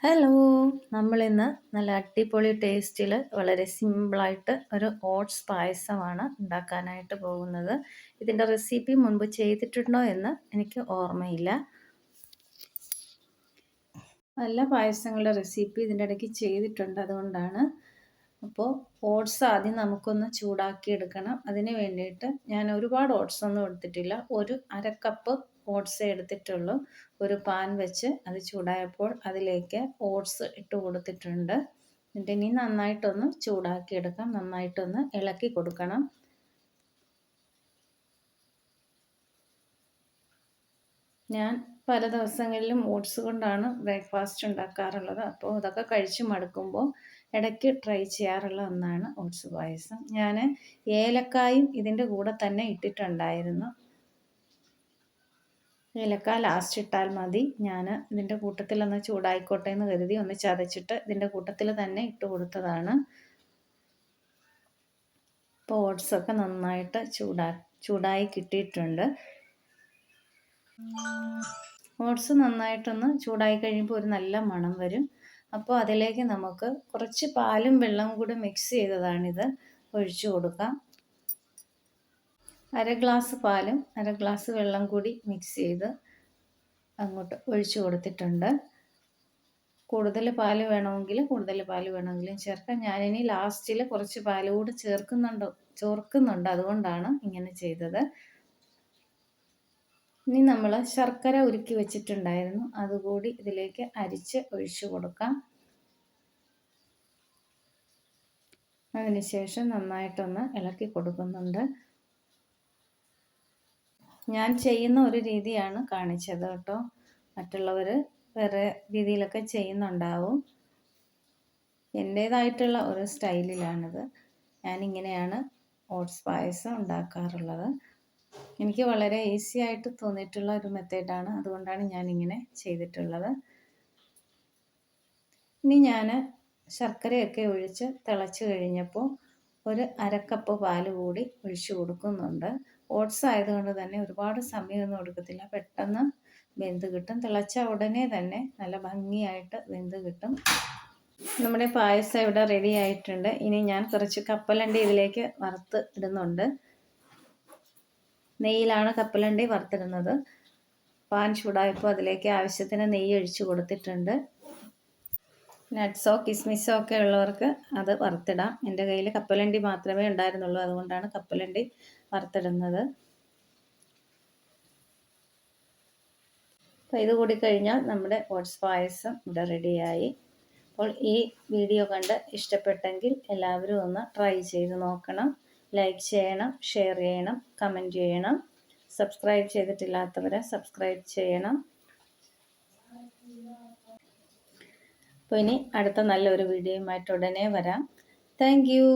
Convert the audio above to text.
Hello, നമ്മളിന്ന് നല്ല അടിപൊളി ടേസ്റ്റിൽ വളരെ സിമ്പിളായിട്ട് ഒരു ഓട്സ് പായസമാണ് ഉണ്ടാക്കാനായിട്ട് പോകുന്നത്. ഇതിൻ്റെ റെസിപ്പി മുൻപ് ചെയ്തിട്ടുണ്ടോ എന്ന് എനിക്ക് ഓർമ്മയില്ല. നല്ല പായസങ്ങളുടെ റെസിപ്പി ഇതിൻ്റെ ഇടയ്ക്ക് ചെയ്തിട്ടുണ്ട്, അതുകൊണ്ടാണ്. അപ്പോൾ ഓട്സ് ആദ്യം നമുക്കൊന്ന് ചൂടാക്കി എടുക്കണം. അതിന് വേണ്ടിയിട്ട് ഞാൻ ഒരുപാട് ഓട്സ് ഒന്നും എടുത്തിട്ടില്ല, ഒരു അര കപ്പ് ഓട്സേ എടുത്തിട്ടുള്ളൂ. ഒരു പാൻ വെച്ച് അത് ചൂടായപ്പോൾ അതിലേക്ക് ഓട്സ് ഇട്ട് കൊടുത്തിട്ടുണ്ട്. എന്നിട്ട് ഇനി നന്നായിട്ടൊന്ന് ചൂടാക്കി എടുക്കാം, നന്നായിട്ടൊന്ന് ഇളക്കി കൊടുക്കണം. ഞാൻ പല ദിവസങ്ങളിലും ഓട്സ് കൊണ്ടാണ് ബ്രേക്ക്ഫാസ്റ്റ് ഉണ്ടാക്കാറുള്ളത്. അപ്പോൾ ഇതൊക്കെ കഴിച്ച് മടുക്കുമ്പോൾ ഇടയ്ക്ക് ട്രൈ ചെയ്യാറുള്ള ഒന്നാണ് ഓട്സ് പായസം. ഞാൻ ഏലക്കായും ഇതിൻ്റെ കൂടെ തന്നെ ഇട്ടിട്ടുണ്ടായിരുന്നു. ഏലക്ക ലാസ്റ്റ് ഇട്ടാൽ മതി. ഞാൻ ഇതിൻ്റെ കൂട്ടത്തിലൊന്ന് ചൂടായിക്കോട്ടെ എന്ന് കരുതി ഒന്ന് ചതച്ചിട്ട് ഇതിൻ്റെ കൂട്ടത്തിൽ തന്നെ ഇട്ട് കൊടുത്തതാണ്. ഇപ്പോൾ ഓട്സൊക്കെ നന്നായിട്ട് ചൂടായി കിട്ടിയിട്ടുണ്ട്. ഓട്സ് നന്നായിട്ടൊന്ന് ചൂടായി കഴിയുമ്പോൾ ഒരു നല്ല മണം വരും. അപ്പോൾ അതിലേക്ക് നമുക്ക് കുറച്ച് പാലും വെള്ളവും കൂടി മിക്സ് ചെയ്തതാണിത്, ഒഴിച്ചു കൊടുക്കാം. അര ഗ്ലാസ് പാലും അര ഗ്ലാസ് വെള്ളം കൂടി മിക്സ് ചെയ്ത് അങ്ങോട്ട് ഒഴിച്ചു കൊടുത്തിട്ടുണ്ട്. കൂടുതൽ പാല് വേണമെങ്കിലും ചേർക്കാം. ഞാനിനി ലാസ്റ്റിൽ കുറച്ച് പാല് കൂടി ചേർക്കുന്നുണ്ട്, അതുകൊണ്ടാണ് ഇങ്ങനെ ചെയ്തത്. ഇനി നമ്മൾ ശർക്കര ഉരുക്കി വെച്ചിട്ടുണ്ടായിരുന്നു, അതുകൂടി ഇതിലേക്ക് അരിച്ച് ഒഴിച്ചു കൊടുക്കാം. അതിനുശേഷം നന്നായിട്ടൊന്ന് ഇളക്കി കൊടുക്കുന്നുണ്ട്. ഞാൻ ചെയ്യുന്ന ഒരു രീതിയാണ് കാണിച്ചത് കേട്ടോ, മറ്റുള്ളവർ വേറെ രീതിയിലൊക്കെ ചെയ്യുന്നുണ്ടാവും. എൻ്റേതായിട്ടുള്ള ഒരു സ്റ്റൈലിലാണിത്. ഞാനിങ്ങനെയാണ് ഓട്സ് പായസം ഉണ്ടാക്കാറുള്ളത്. എനിക്ക് വളരെ ഈസി ആയിട്ട് തോന്നിയിട്ടുള്ള ഒരു മെത്തേഡാണ്, അതുകൊണ്ടാണ് ഞാനിങ്ങനെ ചെയ്തിട്ടുള്ളത്. ഇനി ഞാൻ ശർക്കരയൊക്കെ ഒഴിച്ച് തിളച്ച് കഴിഞ്ഞപ്പോൾ ഒരു അരക്കപ്പ് പാല് കൂടി ഒഴിച്ചു കൊടുക്കുന്നുണ്ട്. ഓട്സ് ആയതുകൊണ്ട് തന്നെ ഒരുപാട് സമയമൊന്നും എടുക്കത്തില്ല, പെട്ടെന്ന് വെന്ത് കിട്ടും. തിളച്ച ഉടനെ തന്നെ നല്ല ഭംഗിയായിട്ട് വെന്ത് കിട്ടും. നമ്മുടെ പായസം ഇവിടെ റെഡി ആയിട്ടുണ്ട്. ഇനി ഞാൻ കുറച്ച് കപ്പലണ്ടി ഇതിലേക്ക് വറുത്ത് ഇടുന്നുണ്ട്. നെയ്യിലാണ് കപ്പലണ്ടി വറുത്തിടുന്നത്. പാൻ ചൂടായപ്പോൾ അതിലേക്ക് ആവശ്യത്തിന് നെയ്യ് ഒഴിച്ച് കൊടുത്തിട്ടുണ്ട്. നട്ട്സോ കിസ്മിസോ ഒക്കെ ഉള്ളവർക്ക് അത് വറുത്തിടാം. എൻ്റെ കയ്യിൽ കപ്പലണ്ടി മാത്രമേ ഉണ്ടായിരുന്നുള്ളൂ, അതുകൊണ്ടാണ് കപ്പലണ്ടി വറുത്തിടുന്നത്. അപ്പോൾ ഇത് കൂടി കഴിഞ്ഞാൽ നമ്മുടെ ഓട്സ് പായസം ഇവിടെ റെഡിയായി. അപ്പോൾ ഈ വീഡിയോ കണ്ട് ഇഷ്ടപ്പെട്ടെങ്കിൽ എല്ലാവരും ഒന്ന് ട്രൈ ചെയ്ത് നോക്കണം. ലൈക്ക് ചെയ്യണം, ഷെയർ ചെയ്യണം, കമൻറ്റ് ചെയ്യണം. സബ്സ്ക്രൈബ് ചെയ്തിട്ടില്ലാത്തവരെ സബ്സ്ക്രൈബ് ചെയ്യണം. അപ്പോൾ ഇനി അടുത്ത നല്ലൊരു വീഡിയോയുമായിട്ട് ഉടനെ വരാം. Thank you.